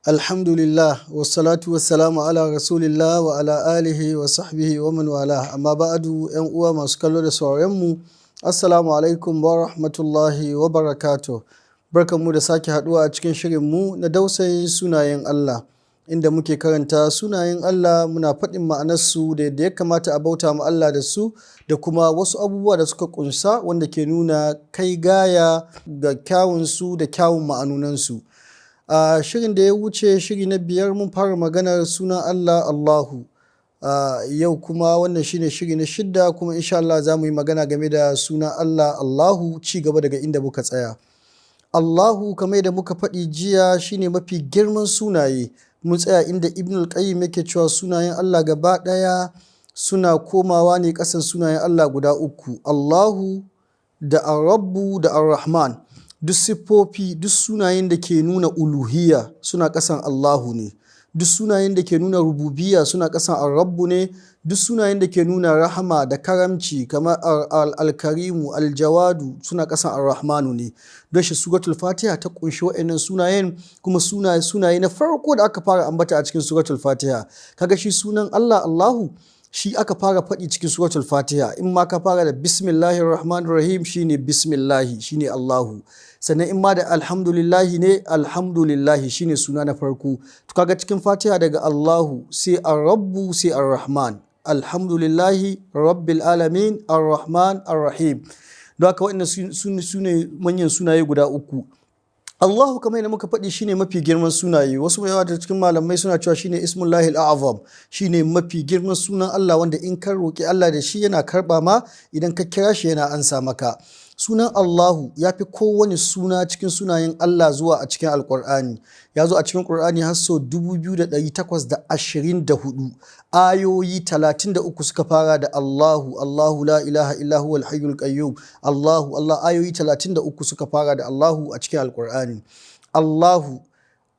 Alhamdulillah wassalatu wassalamu ala rasulillah wa ala alihi wa sahbihi wa man wala amma ba'adu yan uwa masu kallo da sauraron mu assalamu alaikum wa rahmatullahi wa barakatuh. Barkanmu da sake haduwa a cikin shirin mu na dausayin sunayen Allah inda muke karanta sunayen Allah muna faɗin ma'anarsu da yadda ya kamata a bauta ma Allah da su da kuma wasu abubuwa da suka kunsa wanda ke nuna kai gaya ga kyawunsu da kyawun ma'anunansu. A shirin da ya wuce shiri na 5 mun fara maganar sunan Allah Allahu. Yau kuma wannan shine shiri na 6 kuma insha Allah za mu yi magana game da sunan Allah Allahu ci gaba daga inda muka tsaya. Allahu kamar da muka faɗi jiya shine mafi girman sunaye. Mun tsaya inda Ibn al-Qayyim yake cewa sunayen Allah gaba ɗaya suna komawa ne ƙasan sunayen Allah guda uku. Allahu da Ar-Rabbu da Ar-Rahman. Duk siffofi, duk sunayen da ke nuna uluhiyya suna ƙasan Allahu ne. Duk sunayen da ke nuna rububiyya suna ƙasan Ar-Rabbu ne. Duk sunayen da ke nuna rahama da karamci kamar Al-Karimu, Al-Jawadu suna ƙasan Ar-Rahmanu ne. Don shi Suratul Fatiha ta ƙunshi waɗannan sunayen kuma sunaye na farko da aka fara ambata a cikin Suratul Fatiha. Kaga shi sunan Allah Allahu shi aka fara faɗi cikin Suratul Fatiha. In ma ka fara da Bismillahir Rahmanir Rahim shine Bismillahi shine Allahu. Sannan in ma da alhamdulillahi ne alhamdulillahi shine suna na farko. To kaga cikin Fatiha daga Allahu sai Ar-Rabbu sai Ar-Rahman. Alhamdulillahi Rabbil Alamin Ar-Rahman Ar-Rahim. Don haka waɗannan su ne manyan sunaye guda uku. Allahu kamar yadda muka faɗi shine mafi girman sunaye. Wasu yawa da cikin malamai suna cewa shine Ismullahi al-A'zam, shine mafi girman sunan Allah wanda in ka roki Allah da shi yana karɓa ma idan ka kira shi yana ansa maka. Sunan Allahu ya fi kowane suna cikin sunayen Allah zuwa a cikin Alƙur'ani. Ya zo a cikin Ƙur'ani har sau 2824. Ayoyi 33 suka fara da Allahu, Allahu la ilaha illa huwal hayyul qayyum. Allahu, Allah ayoyi 33 suka fara da Allahu a cikin Alƙur'ani. Allahu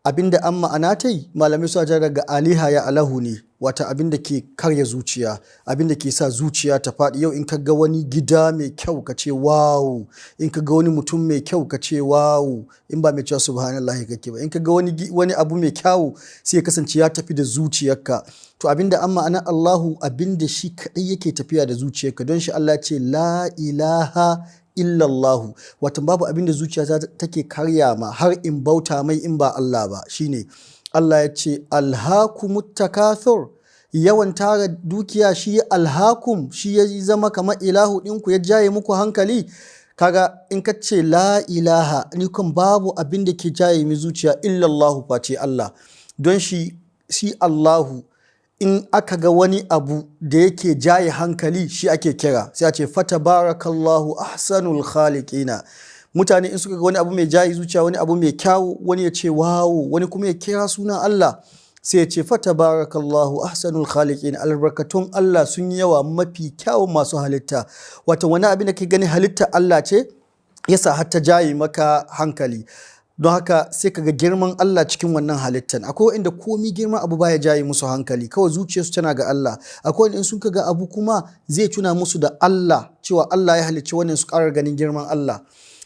abinda an ma'ana ta yi malamai suna jar daga aliha ya alahu ne, wata abinda ke karya zuciya, abinda ke sa zuciya ta faɗi. Yau in ka ga wani gida mai kyau ka ce wawu, in ka ga wani mutum mai kyau ka ce wawu, in ba mai cewa subhanallahi kake ba. In ka ga wani abu mai kyau sai ya kasance ya tafi da zuciyarka. To abinda an ma'ana Allahu abinda shi kaɗai yake tafiya da zuciyarka, don shi Allah ce la ilaha illallahu, watan babu abinda zuciya take karya ma har in bauta mai in ba Allah ba. Shine Allah ya ce alhakumut takathur, yawan tara dukiya shi alhakum, shi ya zama kamar ilahu ɗinku ya jaye muku hankali. Kaga in ka ce la ilaha ni kan babu abinda ke jaye mi zuciya illallahu face Allah. Don shi Allahu in aka ga wani abu da yake jaye hankali shi ake kira, sai a ce fatabarakallahu ahsanul khaliqina. Mutane in suka ga wani abu mai jaye zuciya, wani abu mai kyawu, wani ya ce wawo, wani kuma ya kira sunan Allah sai ya ce fatabarakallahu ahsanul khaliqin. Albarkatun Allah sun yi yawa, mafi kyawun masu halitta. Wato wani abin da ke gani halitta Allah ce yasa har ta jaye maka hankali. Don haka sai kaga girman Allah cikin wannan halittan. Akwai inda komi girman abu baya jaye musu hankali, kawai zuciyarsu tana ga Allah. Akwai inda in sun kaga abu kuma zai tuna musu da Allah, cewa Allah ya halicci wannan su ƙara ganin girman Allah.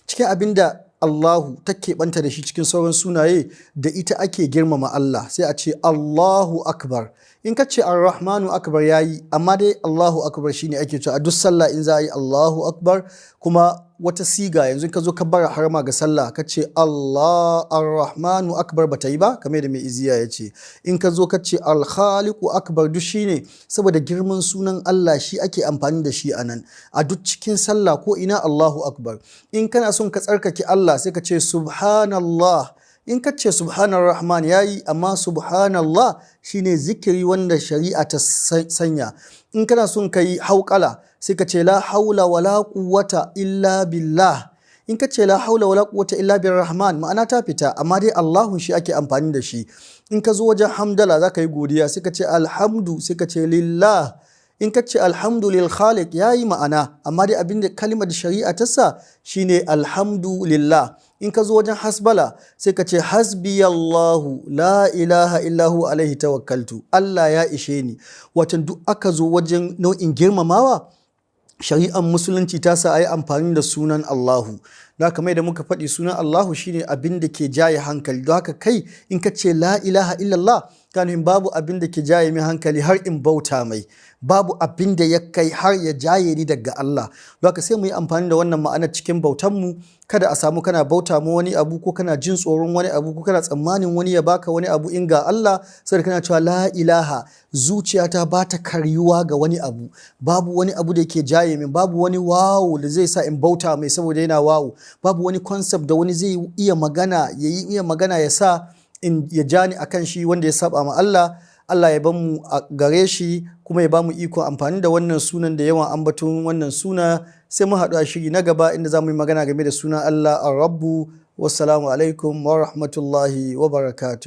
Cikin abinda Allahu ta keɓanta da shi cikin sauran sunaye da ita ake girmama Allah sai a ce Allahu Akbar. In ka ce Ar-Rahmanu Akbar yayi, amma dai Allahu Akbar shine ake cewa a duk sallah in za a yi Allahu Akbar. Kuma wata siga yanzu ka zo ka bara harma ga sallah ka ce Allah Ar-Rahmanu Akbar bata yi ba, kamar da mai iziya ya ce. In ka zo ka ce Al-Khaliqu Akbar duk shine saboda girman sunan Allah shi ake amfani da shi anan. A duk cikin sallah ko ina Allahu Akbar. In kana son ka tsarkake Allah sai ka ce Subhanallah. In ka ce subhanar rahman yayi, amma subhanallah shine zikiri wanda shari'a ta sanya. In kana son ka yi hauƙala sai ka ce la haula wala quwwata illa billah. In ka ce la haula wala quwwata illa birrahman ma'ana ta fita, amma dai Allahu shi ake amfani da shi. In ka zo wajen hamdala za ka yi godiya sai ka ce alhamdu sai ka ce lillah. In ka ce alhamdu lil khaliq yayi ma'ana, amma dai abinda kalimar shari'a ta sa shine alhamdulillah. In ka zo wajen hasbala sai ka ce hasbiyallahu la ilaha illahu alaihi tawakkaltu, Allah ya ishe ni. Watan duk aka zo wajen nau'in girmamawa shari'ar musulunci ta sa a yi amfani da sunan Allahu. don haka mai da muka faɗi sunan Allahu shine abin da ke jaye hankali. Don haka kai in ka ce la ilaha illallah kanin babu abin da ke jaye min hankali har in bauta mai, babu abin da ya kai har ya jaye ni daga Allah. Don haka sai mu yi amfani da wannan ma'anar cikin bautanmu. Kada a samu kana bauta mu wani abu ko kana jin tsoron wani abu ko kana tsammanin wani ya baka wani abu in ga Allah, sai kana cewa la ilaha, zuciyata ba ta karyuwa ga wani abu, babu wani abu da yake jaye min, babu wani wawu da zai sa in bauta mai saboda yana wawu, babu wani concept da wani zai iya magana ya sa in ya jani akan shi wanda ya saba ma Allah. Allah ya bamu a gare shi kuma ya bamu iko amfani da wannan sunan da yawan ambaton wannan suna. Sai mu haɗu a shiri na gaba inda za mu yi magana game da sunan Allah ar-Rabbu. Wassalamu alaikum wa rahmatullahi wa barakatuh.